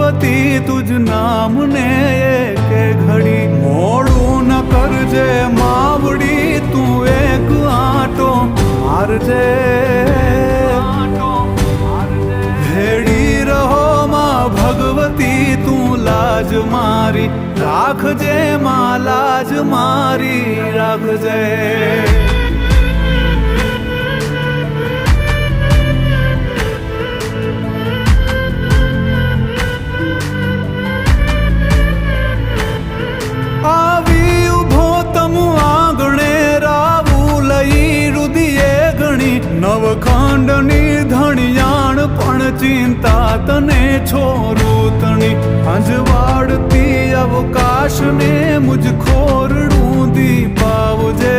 ભગવતી તુજ નામને એકે ઘડી મોડું ન કરજે માવડી તું એક આંટો મારજે ભેડી રહો માં ભગવતી તું લાજ મારી રાખજે માં લાજ મારી રાખજે નવખંડની ધણિયાણ પણ ચિંતા તને છોરું તણી અંજવાડતી અવકાશને મુજ ખોરડું દીપાવજે